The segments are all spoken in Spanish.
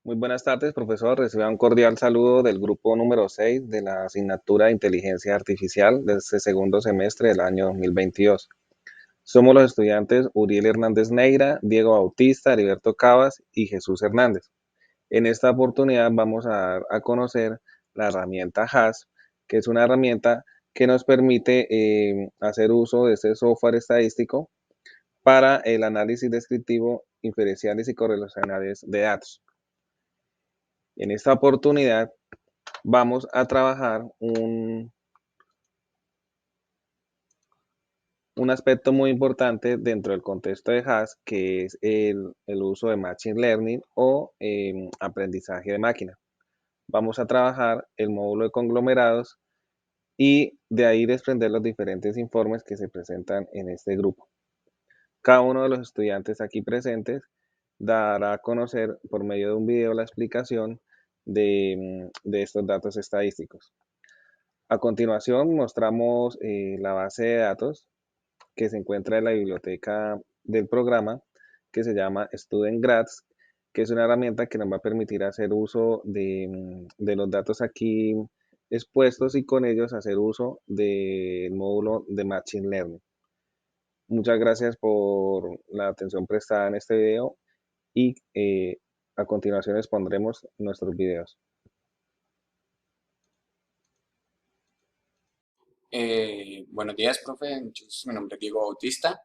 Muy buenas tardes, profesor. Reciba un cordial saludo del grupo número 6 de la asignatura de Inteligencia Artificial de este segundo semestre del año 2022. Somos los estudiantes Uriel Hernández Neira, Diego Bautista, Heriberto Cavas y Jesús Hernández. En esta oportunidad vamos a dar a conocer la herramienta HAS, que es una herramienta que nos permite hacer uso de este software estadístico para el análisis descriptivo, inferenciales y correlacionales de datos. En esta oportunidad vamos a trabajar un aspecto muy importante dentro del contexto de HAS, que es el uso de Machine Learning o aprendizaje de máquina. Vamos a trabajar el módulo de conglomerados y de ahí desprender los diferentes informes que se presentan en este grupo. Cada uno de los estudiantes aquí presentes dará a conocer por medio de un video la explicación de estos datos estadísticos. A continuación mostramos la base de datos que se encuentra en la biblioteca del programa, que se llama StudentGraphs, que es una herramienta que nos va a permitir hacer uso de los datos aquí expuestos y con ellos hacer uso del módulo de Machine Learning. Muchas gracias por la atención prestada en este video y a continuación expondremos nuestros videos. Buenos días, profe. Mi nombre es Diego Bautista,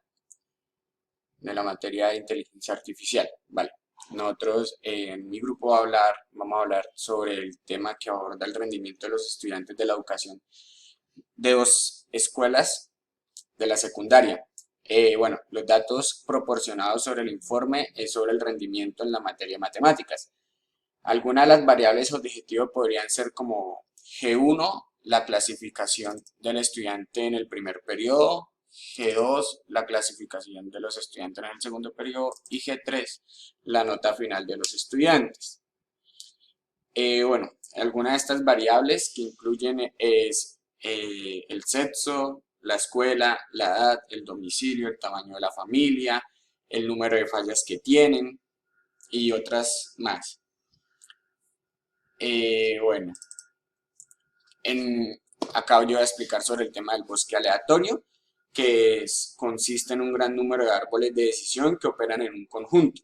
de la materia de inteligencia artificial. Vale. Nosotros en mi grupo vamos a hablar sobre el tema que aborda el rendimiento de los estudiantes de la educación de dos escuelas de la secundaria. Bueno, los datos proporcionados sobre el informe es sobre el rendimiento en la materia de matemáticas. Algunas de las variables objetivo podrían ser como G1, la clasificación del estudiante en el primer periodo; G2, la clasificación de los estudiantes en el segundo periodo; y G3, la nota final de los estudiantes. Bueno, algunas de estas variables que incluyen es el sexo, la escuela, la edad, el domicilio, el tamaño de la familia, el número de fallas que tienen y otras más. Bueno, acá yo voy a explicar sobre el tema del bosque aleatorio, que consiste en un gran número de árboles de decisión que operan en un conjunto.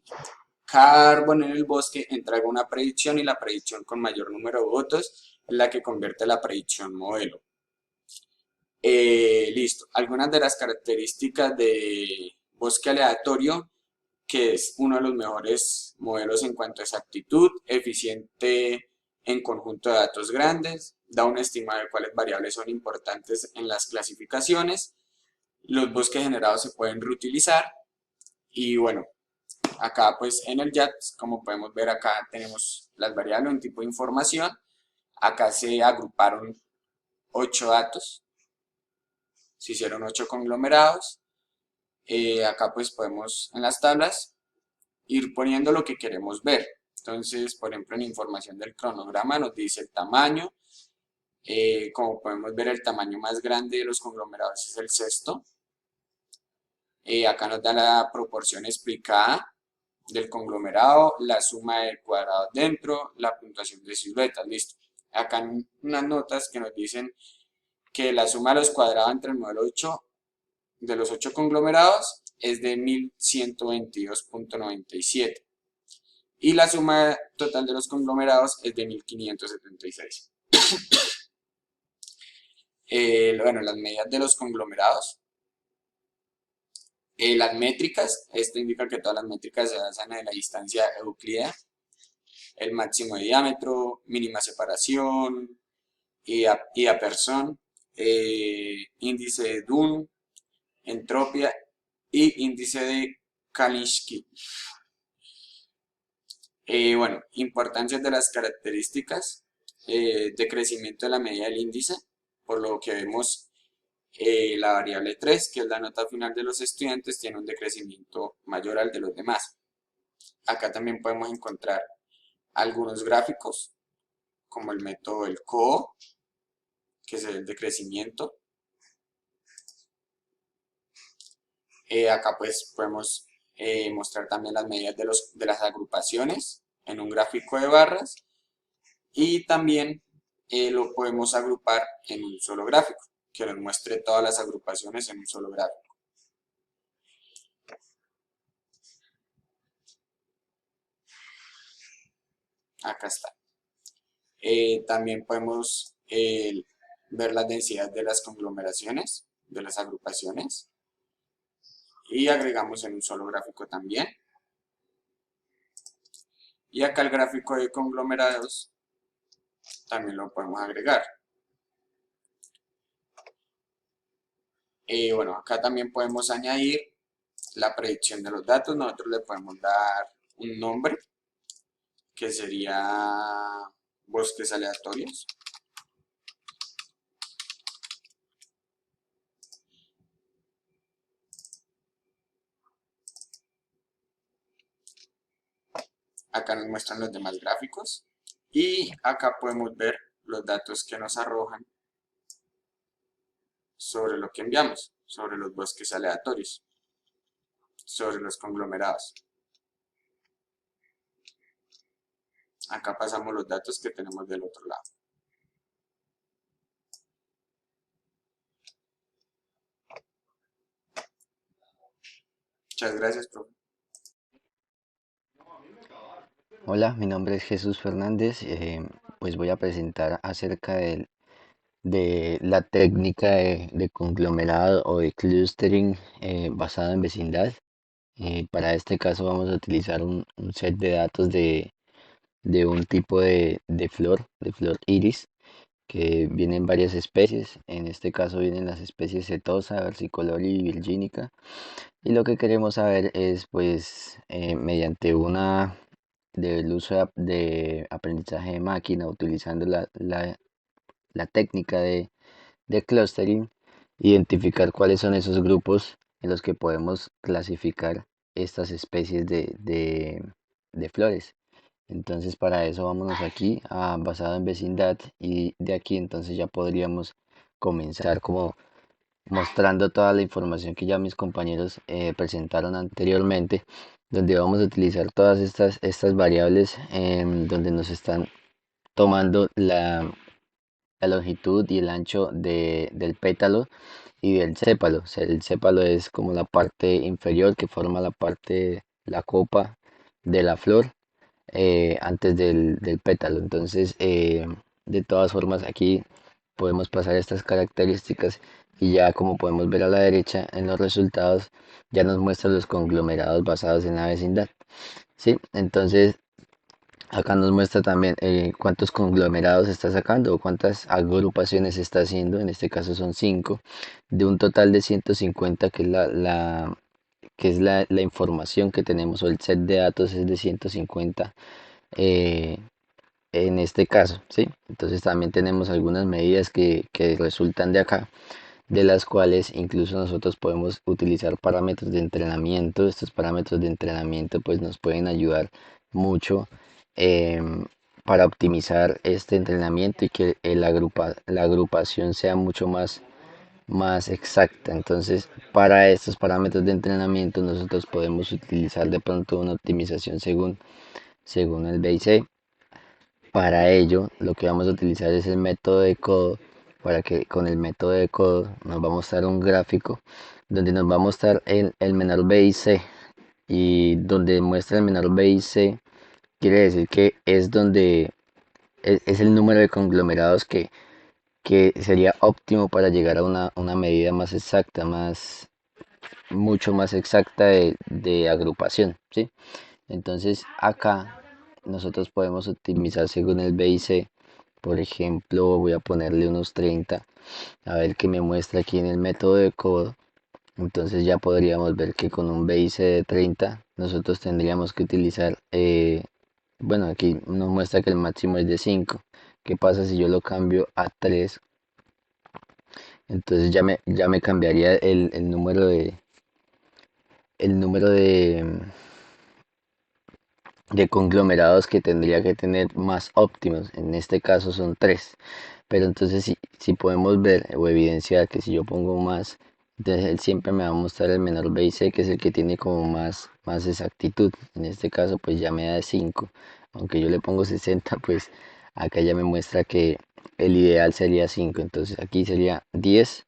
Cada árbol en el bosque entrega una predicción y la predicción con mayor número de votos es la que convierte la predicción modelo. Listo. Algunas de las características de bosque aleatorio, que es uno de los mejores modelos en cuanto a exactitud, eficiente en conjunto de datos grandes, da un estimado de cuáles variables son importantes en las clasificaciones, los bosques generados se pueden reutilizar y bueno, acá pues en el JAX, como podemos ver acá tenemos las variables en tipo de información, acá se agruparon 8 datos, se hicieron 8 conglomerados, acá pues podemos en las tablas ir poniendo lo que queremos ver. Entonces, por ejemplo, en información del cronograma nos dice el tamaño. Como podemos ver, el tamaño más grande de los conglomerados es el sexto. Acá nos da la proporción explicada del conglomerado, la suma de cuadrados dentro, la puntuación de siluetas. Listo. Acá en unas notas que nos dicen que la suma de los cuadrados entre el modelo 8 de los 8 conglomerados es de 1122.97 y la suma total de los conglomerados es de 1576. Bueno, las medidas de los conglomerados. Las métricas, esto indica que todas las métricas se basan en la distancia euclídea, el máximo de diámetro, mínima separación, Iapperson, índice de Dunn, entropía y índice de Kalinsky. Bueno, importancia de las características, de crecimiento de la medida del índice, por lo que vemos la variable 3, que es la nota final de los estudiantes, tiene un decrecimiento mayor al de los demás. Acá también podemos encontrar algunos gráficos, como el método del CO, que es el decrecimiento. Acá pues podemos mostrar también las medidas de las agrupaciones, en un gráfico de barras y también lo podemos agrupar en un solo gráfico, que nos muestre todas las agrupaciones en un solo gráfico. Acá está. También podemos ver las densidades de las conglomeraciones, de las agrupaciones, y agregamos en un solo gráfico también. Y acá el gráfico de conglomerados también lo podemos agregar. Bueno, acá también podemos añadir la predicción de los datos. Nosotros le podemos dar un nombre, que sería bosques aleatorios. Acá nos muestran los demás gráficos. Y acá podemos ver los datos que nos arrojan sobre lo que enviamos, sobre los bosques aleatorios, sobre los conglomerados. Acá pasamos los datos que tenemos del otro lado. Muchas gracias, profe. Hola, mi nombre es Jesús Fernández. Pues voy a presentar acerca de la técnica de conglomerado o de clustering basada en vecindad. Para este caso vamos a utilizar un set de datos de un tipo de flor iris, que vienen varias especies. En este caso vienen las especies setosa, versicolor y virgínica. Y lo que queremos saber es, pues, mediante del uso de aprendizaje de máquina, utilizando la técnica de clustering, identificar cuáles son esos grupos en los que podemos clasificar estas especies de flores. Entonces, para eso vámonos aquí a basado en vecindad, y de aquí entonces ya podríamos comenzar como mostrando toda la información que ya mis compañeros presentaron anteriormente, donde vamos a utilizar todas estas variables, donde nos están tomando la longitud y el ancho del pétalo y del sépalo. O sea, el sépalo es como la parte inferior que forma la copa de la flor, antes del pétalo. Entonces, de todas formas, aquí podemos pasar estas características, y ya como podemos ver a la derecha en los resultados, ya nos muestra los conglomerados basados en la vecindad. ¿Sí? Entonces, acá nos muestra también cuántos conglomerados está sacando o cuántas agrupaciones está haciendo. En este caso son 5, de un total de 150, que es la información que tenemos, o el set de datos es de 150, eh, en este caso, ¿sí? Entonces también tenemos algunas medidas que resultan de acá, de las cuales incluso nosotros podemos utilizar parámetros de entrenamiento. Estos parámetros de entrenamiento pues nos pueden ayudar mucho, para optimizar este entrenamiento y que la agrupación sea mucho más exacta. Entonces, para estos parámetros de entrenamiento nosotros podemos utilizar de pronto una optimización según el BIC. Para ello, lo que vamos a utilizar es el método de codo, para que con el método de codo nos va a mostrar un gráfico donde nos va a mostrar el menor B y C. Y donde muestra el menor B y C, quiere decir que es donde es el número de conglomerados que sería óptimo para llegar a una medida más exacta, mucho más exacta de agrupación, ¿sí? Entonces acá nosotros podemos optimizar según el BIC. Por ejemplo, voy a ponerle unos 30, a ver qué me muestra aquí en el método de codo. Entonces ya podríamos ver que con un BIC de 30 nosotros tendríamos que utilizar, bueno, aquí nos muestra que el máximo es de 5. ¿Qué pasa si yo lo cambio a 3? Entonces ya me cambiaría el número de conglomerados que tendría que tener más óptimos. En este caso son 3. Pero entonces si podemos ver o evidenciar que si yo pongo más Entonces él siempre me va a mostrar el menor B y C, que es el que tiene como más exactitud. En este caso pues ya me da 5. Aunque yo le pongo 60, pues acá ya me muestra que el ideal sería 5. Entonces aquí sería 10.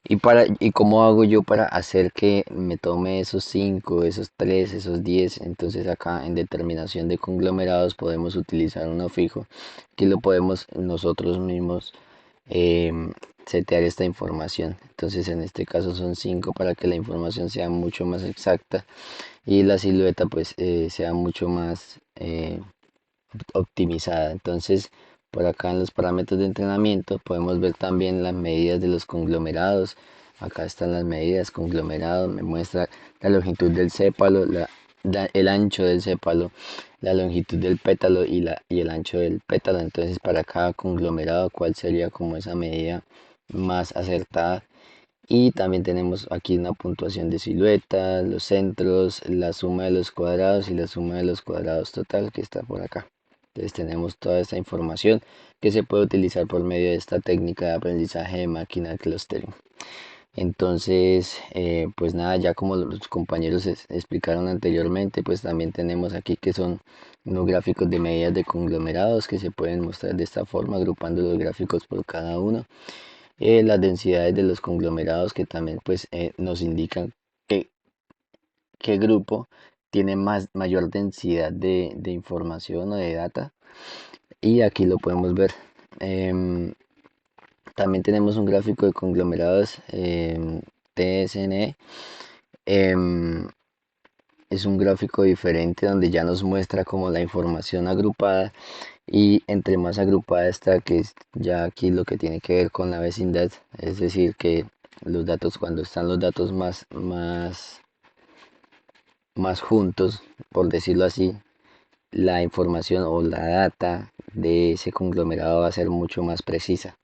¿Y cómo hago yo para hacer que me tome esos 5, esos 3, esos 10? Entonces acá en determinación de conglomerados podemos utilizar uno fijo, que lo podemos nosotros mismos setear esta información. Entonces en este caso son 5 para que la información sea mucho más exacta y la silueta pues sea mucho más optimizada. Entonces, por acá en los parámetros de entrenamiento podemos ver también las medidas de los conglomerados. Acá están las medidas conglomerado, me muestra la longitud del sépalo, el ancho del sépalo, la longitud del pétalo y el ancho del pétalo. Entonces, para cada conglomerado, cuál sería como esa medida más acertada. Y también tenemos aquí una puntuación de silueta, los centros, la suma de los cuadrados y la suma de los cuadrados total que está por acá. Entonces tenemos toda esta información que se puede utilizar por medio de esta técnica de aprendizaje de máquina clustering. Entonces, pues nada, ya como los compañeros explicaron anteriormente, pues también tenemos aquí que son unos gráficos de medidas de conglomerados que se pueden mostrar de esta forma, agrupando los gráficos por cada uno. Las densidades de los conglomerados que también pues nos indican qué, qué grupo tiene mayor densidad de información o de data, y aquí lo podemos ver. Em, También tenemos un gráfico de conglomerados TSNE. Em, es un gráfico diferente donde ya nos muestra como la información agrupada, y entre más agrupada está, que es ya aquí lo que tiene que ver con la vecindad, es decir, que los datos, cuando están los datos más juntos, por decirlo así, la información o la data de ese conglomerado va a ser mucho más precisa.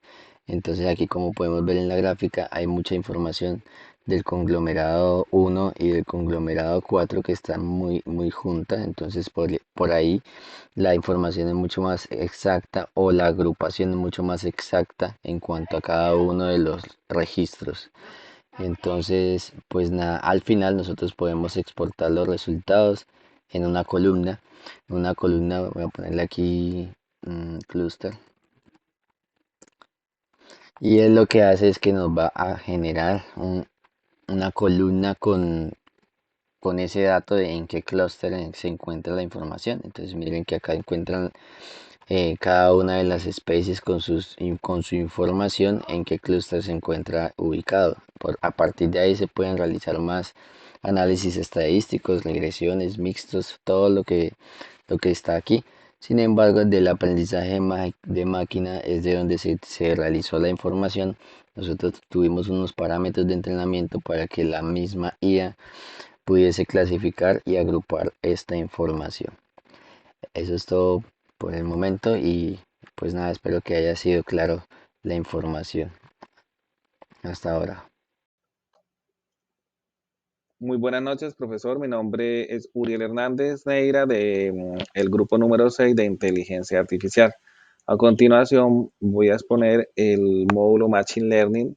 Entonces aquí, como podemos ver en la gráfica, hay mucha información del conglomerado 1 y del conglomerado 4 que están muy juntas. Entonces por ahí la información es mucho más exacta, o la agrupación es mucho más exacta en cuanto a cada uno de los registros. Entonces, pues nada, al final nosotros podemos exportar los resultados en una columna. Una columna, voy a ponerle aquí cluster. Y él lo que hace es que nos va a generar una columna con ese dato de en qué clúster se encuentra la información. Entonces miren que acá encuentran cada una de las especies con su información en qué clúster se encuentra ubicado. A partir de ahí se pueden realizar más análisis estadísticos, regresiones, mixtos, todo lo que está aquí. Sin embargo, del aprendizaje de máquina es de donde se realizó la información. Nosotros tuvimos unos parámetros de entrenamiento para que la misma IA pudiese clasificar y agrupar esta información. Eso es todo por el momento, y pues nada, espero que haya sido claro la información hasta ahora. Muy buenas noches, profesor. Mi nombre es Uriel Hernández Neira de el grupo número 6 de inteligencia artificial. A continuación voy a exponer el módulo Machine Learning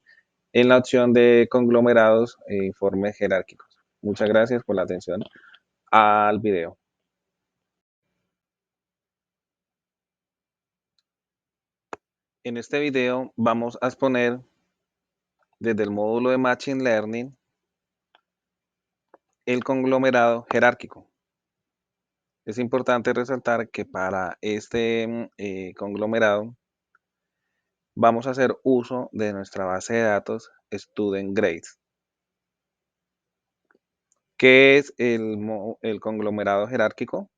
en la opción de conglomerados e informes jerárquicos. Muchas gracias por la atención al video. En este video vamos a exponer desde el módulo de Machine Learning el conglomerado jerárquico. Es importante resaltar que para este conglomerado vamos a hacer uso de nuestra base de datos Student Grades. ¿Qué es el conglomerado jerárquico?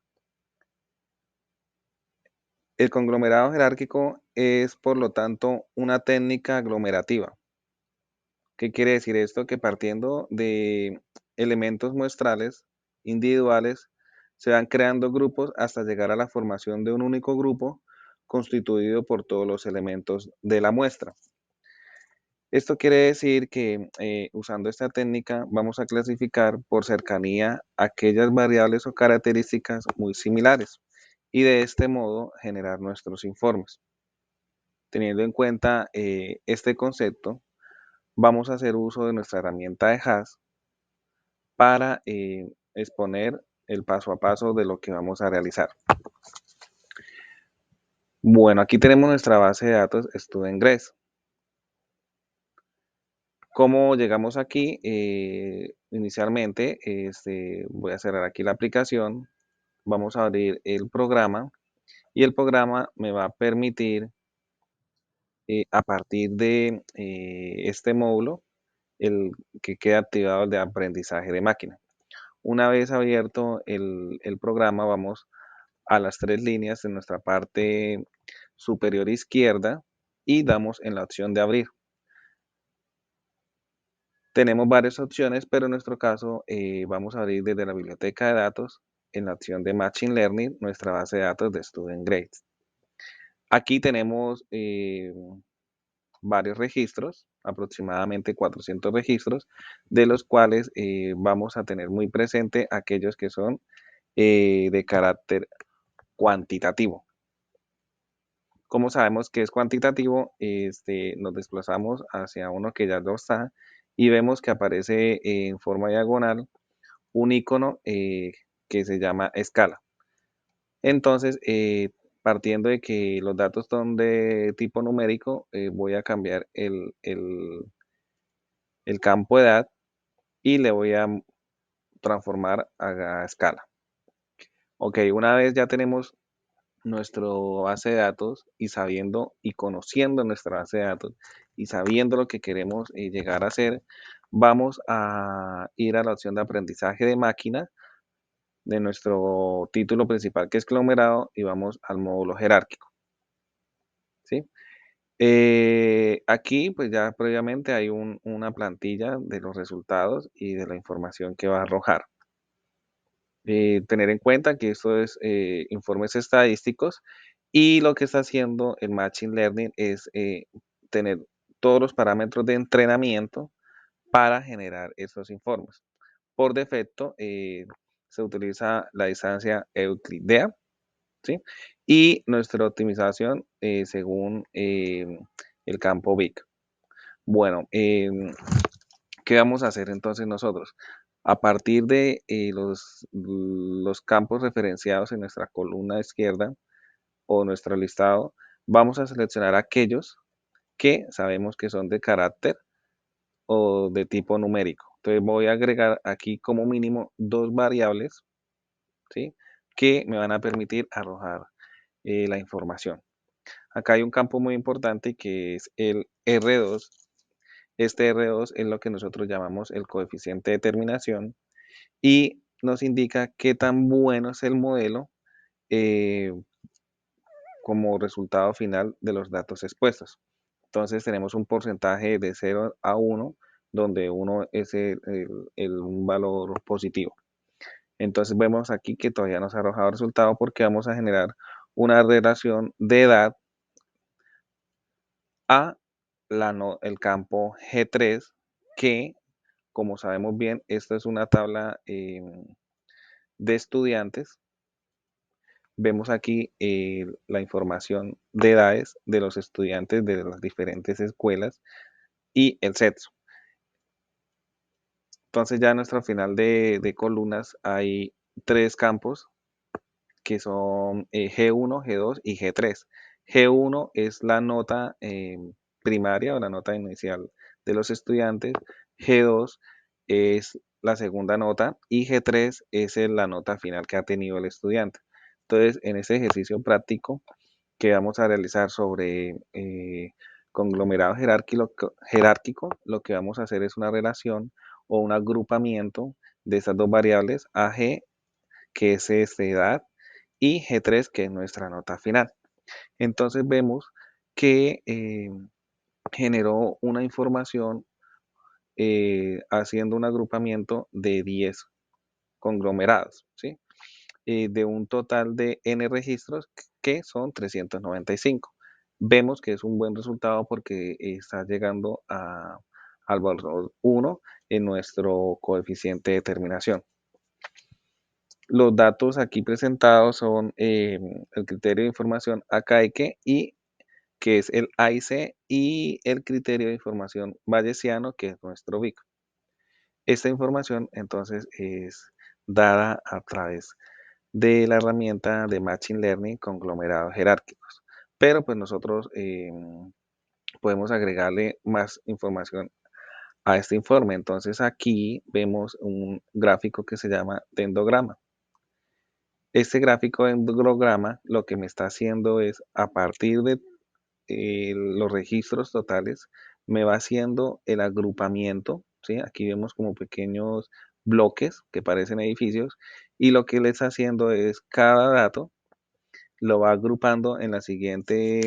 El conglomerado jerárquico es, por lo tanto, una técnica aglomerativa. ¿Qué quiere decir esto? Que partiendo de elementos muestrales individuales, se van creando grupos hasta llegar a la formación de un único grupo constituido por todos los elementos de la muestra. Esto quiere decir que usando esta técnica vamos a clasificar por cercanía aquellas variables o características muy similares, y de este modo generar nuestros informes. Teniendo en cuenta este concepto, vamos a hacer uso de nuestra herramienta de Hash para exponer el paso a paso de lo que vamos a realizar. Bueno, aquí tenemos nuestra base de datos StudentGrades. ¿Cómo llegamos aquí? Inicialmente, voy a cerrar aquí la aplicación, vamos a abrir el programa y el programa me va a permitir, a partir de este módulo, el que queda activado el de aprendizaje de máquina. Una vez abierto el programa, vamos a las tres líneas en nuestra parte superior izquierda y damos en la opción de abrir. Tenemos varias opciones, pero en nuestro caso vamos a abrir desde la biblioteca de datos en la opción de Machine Learning nuestra base de datos de StudentGrades. Aquí tenemos varios registros, aproximadamente 400 registros, de los cuales vamos a tener muy presente aquellos que son de carácter cuantitativo. Como sabemos que es cuantitativo, nos desplazamos hacia uno que ya lo está y vemos que aparece en forma diagonal un icono que se llama escala. Entonces, partiendo de que los datos son de tipo numérico, voy a cambiar el campo de edad y le voy a transformar a escala. Ok, una vez ya tenemos nuestro base de datos y sabiendo y conociendo nuestra base de datos y sabiendo lo que queremos llegar a hacer, vamos a ir a la opción de aprendizaje de máquina de nuestro título principal que es conglomerado y vamos al módulo jerárquico. ¿Sí? Aquí pues ya previamente hay una plantilla de los resultados y de la información que va a arrojar. Tener en cuenta que esto es informes estadísticos y lo que está haciendo el Machine Learning es tener todos los parámetros de entrenamiento para generar estos informes. Por defecto se utiliza la distancia euclidea, ¿sí? Y nuestra optimización según el campo BIC. Bueno, ¿qué vamos a hacer entonces nosotros? A partir de los campos referenciados en nuestra columna izquierda o nuestro listado, vamos a seleccionar aquellos que sabemos que son de carácter o de tipo numérico. Entonces voy a agregar aquí como mínimo dos variables, ¿sí? Que me van a permitir arrojar la información. Acá hay un campo muy importante que es el R2. Este R2 es lo que nosotros llamamos el coeficiente de terminación y nos indica qué tan bueno es el modelo eh, como resultado final de los datos expuestos. Entonces tenemos un porcentaje de 0 a 1, donde 1 es un valor positivo. Entonces vemos aquí que todavía no se ha arrojado resultado porque vamos a generar una relación de edad a el campo G3, que como sabemos bien, esto es una tabla de estudiantes. Vemos aquí la información de edades de los estudiantes de las diferentes escuelas y el sexo. Entonces ya en nuestro final de columnas hay tres campos que son G1, G2 y G3. G1 es la nota primaria o la nota inicial de los estudiantes. G2 es la segunda nota y G3 es la nota final que ha tenido el estudiante. Entonces, en ese ejercicio práctico que vamos a realizar sobre conglomerado jerárquico, lo que vamos a hacer es una relación o un agrupamiento de estas dos variables, AG, que es edad, y G3, que es nuestra nota final. Entonces vemos que generó una información haciendo un agrupamiento de 10 conglomerados, ¿sí? De un total de n registros que son 395. Vemos que es un buen resultado porque está llegando al valor 1 en nuestro coeficiente de terminación. Los datos aquí presentados son el criterio de información AKEK y que es el AIC, y el criterio de información bayesiano, que es nuestro BIC. Esta información entonces es dada a través de la herramienta de Machine Learning conglomerados jerárquicos. Pero pues nosotros podemos agregarle más información a este informe. Entonces aquí vemos un gráfico que se llama dendrograma. Este gráfico dendrograma lo que me está haciendo es, a partir de los registros totales, me va haciendo el agrupamiento, ¿sí? Aquí vemos como pequeños bloques que parecen edificios, y lo que le está haciendo es cada dato lo va agrupando en el siguiente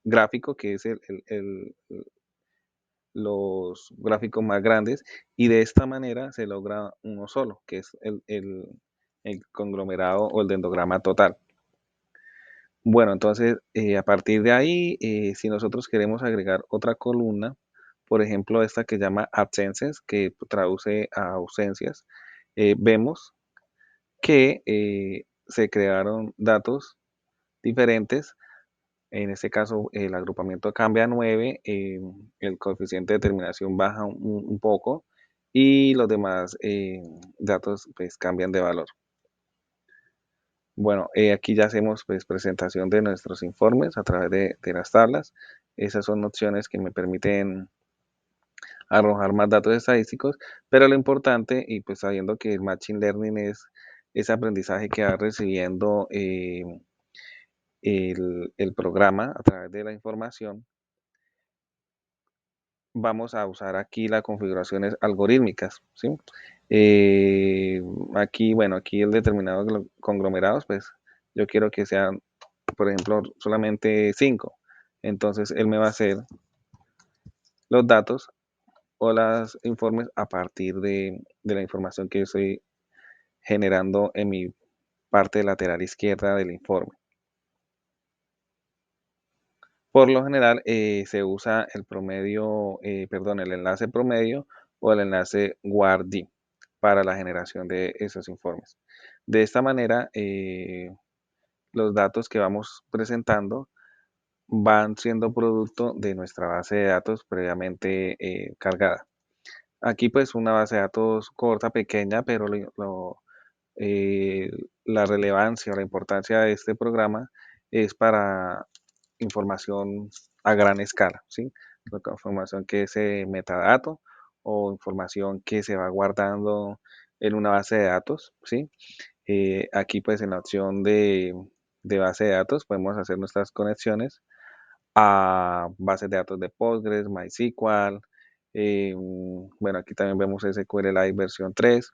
gráfico, que es los gráficos más grandes, y de esta manera se logra uno solo, que es el conglomerado o el dendrograma total. Bueno, entonces a partir de ahí, si nosotros queremos agregar otra columna, por ejemplo esta que llama absences, que traduce a ausencias, vemos que se crearon datos diferentes. En este caso, el agrupamiento cambia a 9, el coeficiente de determinación baja un poco, y los demás datos pues cambian de valor. Bueno, aquí ya hacemos pues presentación de nuestros informes a través de las tablas. Esas son opciones que me permiten arrojar más datos estadísticos, pero lo importante, y pues sabiendo que el Machine Learning es ese aprendizaje que va recibiendo el programa a través de la información, vamos a usar aquí las configuraciones algorítmicas, ¿sí? Aquí, bueno, aquí el determinado conglomerados, pues yo quiero que sean, por ejemplo, solamente 5. Entonces él me va a hacer los datos o los informes a partir de la información que yo estoy generando en mi parte lateral izquierda del informe. Por lo general se usa el promedio, el enlace promedio o el enlace WARD para la generación de esos informes. De esta manera, los datos que vamos presentando van siendo producto de nuestra base de datos previamente cargada. Aquí pues una base de datos corta, pequeña, pero eh, la relevancia o la importancia de este programa es para información a gran escala, ¿sí? Información que es metadato o información que se va guardando en una base de datos, ¿sí? Aquí pues en la opción de base de datos podemos hacer nuestras conexiones a bases de datos de Postgres, MySQL. Bueno, aquí también vemos SQLite versión 3,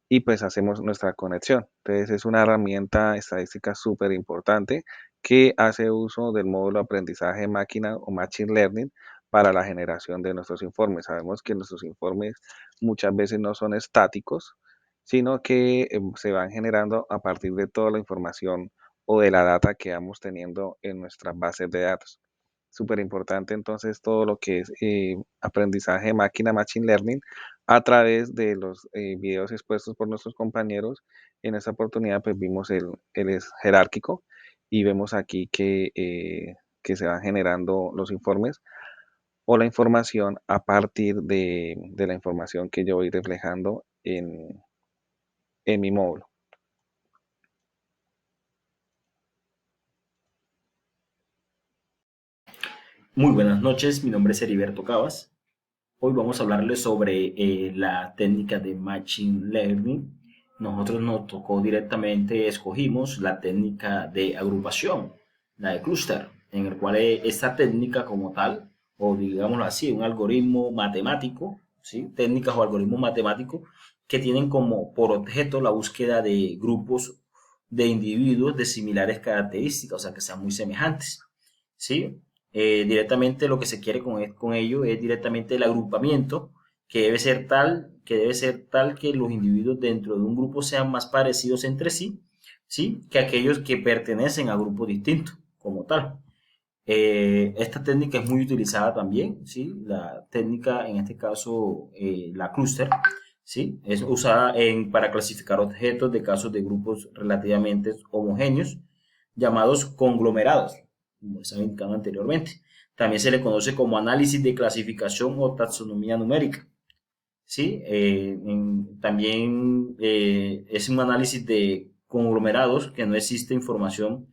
y pues hacemos nuestra conexión. Entonces es una herramienta estadística súper importante que hace uso del módulo de aprendizaje de máquina o Machine Learning para la generación de nuestros informes. Sabemos que nuestros informes muchas veces no son estáticos, sino que se van generando a partir de toda la información o de la data que vamos teniendo en nuestras bases de datos. Súper importante entonces todo lo que es aprendizaje de máquina, Machine Learning, a través de los videos expuestos por nuestros compañeros. En esta oportunidad pues vimos el es jerárquico, y vemos aquí que se van generando los informes o la información a partir de la información que yo voy reflejando en mi módulo. Muy buenas noches, mi nombre es Heriberto Cabas. Hoy vamos a hablarles sobre la técnica de Machine Learning. Nosotros nos tocó directamente, escogimos la técnica de agrupación, la de clúster, en el cual esta técnica como tal, o digámoslo así, un algoritmo matemático, ¿sí? Técnicas o algoritmos matemáticos que tienen como por objeto la búsqueda de grupos de individuos de similares características, o sea, que sean muy semejantes, ¿sí? Directamente lo que se quiere con ello es directamente el agrupamiento, que debe ser tal que los individuos dentro de un grupo sean más parecidos entre sí, ¿sí? Que aquellos que pertenecen a grupos distintos, como tal. Esta técnica es muy utilizada también, ¿sí? La técnica, en este caso, la clúster, ¿sí? Es usada para clasificar objetos de casos de grupos relativamente homogéneos, llamados conglomerados, como les había indicado anteriormente. También se le conoce como análisis de clasificación o taxonomía numérica. ¿Sí? También es un análisis de conglomerados que no existe información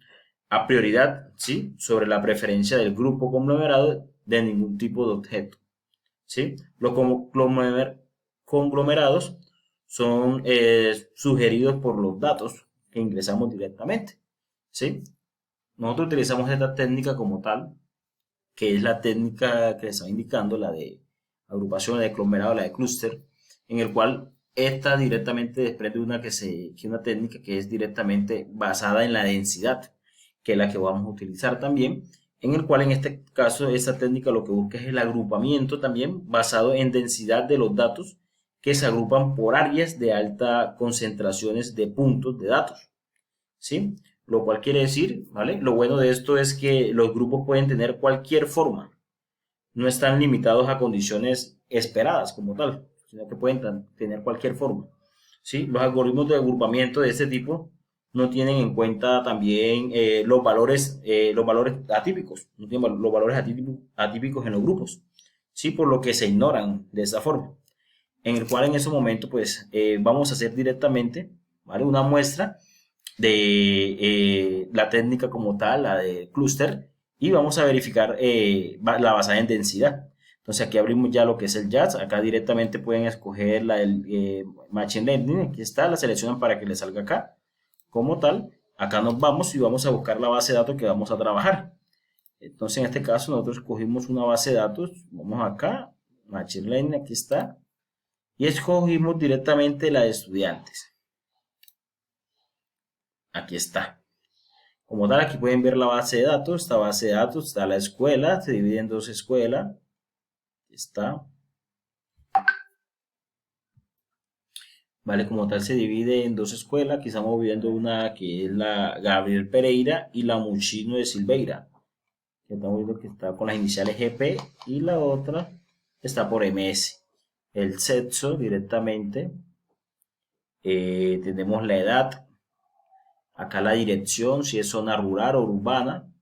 a prioridad, ¿sí? Sobre la preferencia del grupo conglomerado de ningún tipo de objeto. ¿Sí? Los conglomerados son sugeridos por los datos que ingresamos directamente. ¿Sí? Nosotros utilizamos esta técnica como tal, que es la técnica que les estaba indicando, la de agrupación, la de conglomerado, la de clúster, en el cual esta directamente desprende una técnica que es directamente basada en la densidad, que es la que vamos a utilizar también, en el cual en este caso esta técnica lo que busca es el agrupamiento también basado en densidad de los datos que se agrupan por áreas de alta concentraciones de puntos de datos, ¿sí? Lo cual quiere decir, ¿vale? Lo bueno de esto es que los grupos pueden tener cualquier forma, no están limitados a condiciones esperadas como tal, sino que pueden tener cualquier forma, ¿sí? Los algoritmos de agrupamiento de este tipo no tienen en cuenta también los valores atípicos, no tienen los valores atípicos en los grupos, ¿sí? Por lo que se ignoran de esa forma, en el cual en ese momento pues vamos a hacer directamente, ¿vale? Una muestra de la técnica como tal, la de clúster, y vamos a verificar la basada en densidad. Entonces aquí abrimos ya lo que es el JAX, acá directamente pueden escoger la del Machine Learning, aquí está, la seleccionan para que les salga acá, como tal, acá nos vamos y vamos a buscar la base de datos que vamos a trabajar. Entonces en este caso nosotros escogimos una base de datos, vamos acá, Machine Learning, aquí está, y escogimos directamente la de estudiantes. Aquí está. Como tal, aquí pueden ver la base de datos. Esta base de datos está la escuela, se divide en dos escuelas. Aquí está. Vale, como tal se divide en dos escuelas. Aquí estamos viendo una que es la Gabriel Pereira y la Muchino de Silveira. Que estamos viendo que está con las iniciales GP y la otra está por MS. El sexo directamente. Tenemos la edad. Acá la dirección, si es zona rural o urbana.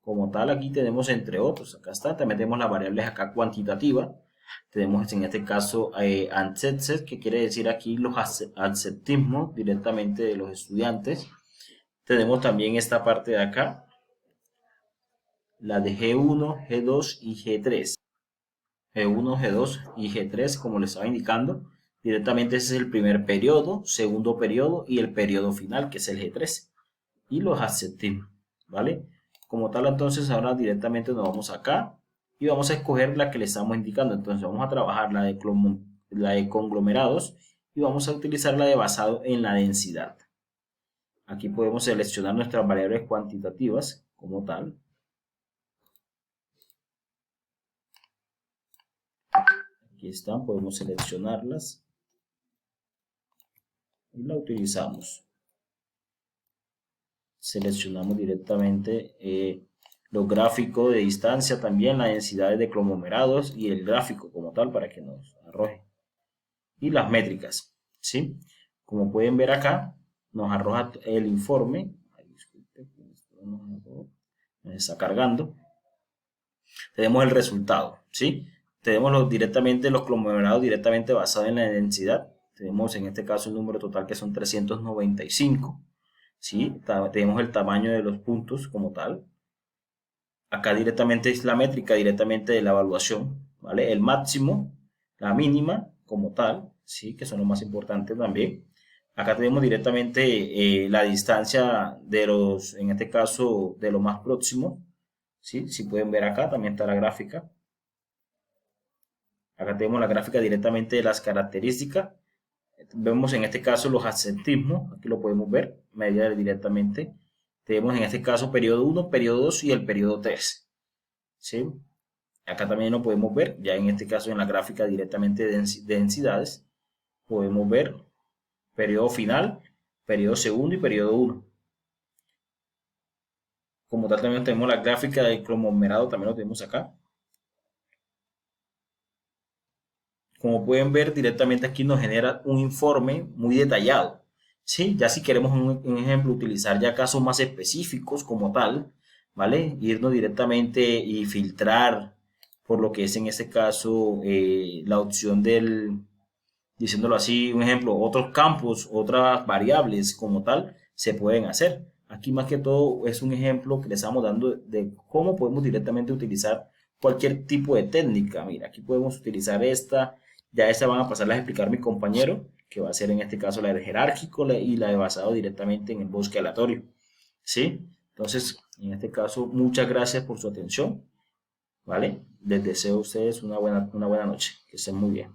Como tal, aquí tenemos entre otros. Acá está, también tenemos las variables acá cuantitativas. Tenemos en este caso ancestors, que quiere decir aquí los ancestrismos directamente de los estudiantes. Tenemos también esta parte de acá, la de G1, G2 y G3. G1, G2 y G3, como les estaba indicando. Directamente ese es el primer periodo, segundo periodo y el periodo final, que es el G3. Y los ancestrismos, ¿vale? Como tal, entonces ahora directamente nos vamos acá y vamos a escoger la que le estamos indicando. Entonces vamos a trabajar la de conglomerados y vamos a utilizar la de basado en la densidad. Aquí podemos seleccionar nuestras variables cuantitativas como tal. Aquí están, podemos seleccionarlas y la utilizamos. Seleccionamos directamente los gráficos de distancia, también las densidades de conglomerados y el gráfico como tal para que nos arroje. Y las métricas, ¿sí? Como pueden ver acá, nos arroja el informe. Ay, disculpe, me está cargando. Tenemos el resultado, ¿sí? Tenemos directamente los conglomerados directamente basados en la densidad. Tenemos en este caso el número total que son 395. ¿Sí? Tenemos el tamaño de los puntos como tal. Acá directamente es la métrica directamente de la evaluación, ¿vale? El máximo, la mínima como tal, ¿sí? Que son los más importantes también. Acá tenemos directamente la distancia de los, en este caso, de lo más próximo, ¿sí? Si pueden ver acá, también está la gráfica. Acá tenemos la gráfica directamente de las características. Vemos en este caso los acentismos, aquí lo podemos ver, medir directamente. Tenemos en este caso periodo 1, periodo 2 y el periodo 3. ¿Sí? Acá también lo podemos ver, ya en este caso en la gráfica directamente de densidades, podemos ver periodo final, periodo segundo y periodo 1. Como tal también tenemos la gráfica del conglomerado, también lo tenemos acá. Como pueden ver directamente aquí nos genera un informe muy detallado, ¿sí? Ya si queremos un ejemplo, utilizar ya casos más específicos como tal, ¿vale? Irnos directamente y filtrar por lo que es en este caso la opción del, diciéndolo así, un ejemplo, otros campos, otras variables como tal, se pueden hacer. Aquí más que todo es un ejemplo que le estamos dando de cómo podemos directamente utilizar cualquier tipo de técnica. Mira, aquí podemos utilizar esta, ya esta van a pasarla a explicar mi compañero, que va a ser en este caso la de jerárquico y la de basado directamente en el bosque aleatorio. ¿Sí? Entonces, en este caso, muchas gracias por su atención, ¿vale? Les deseo a ustedes una buena noche, que estén muy bien.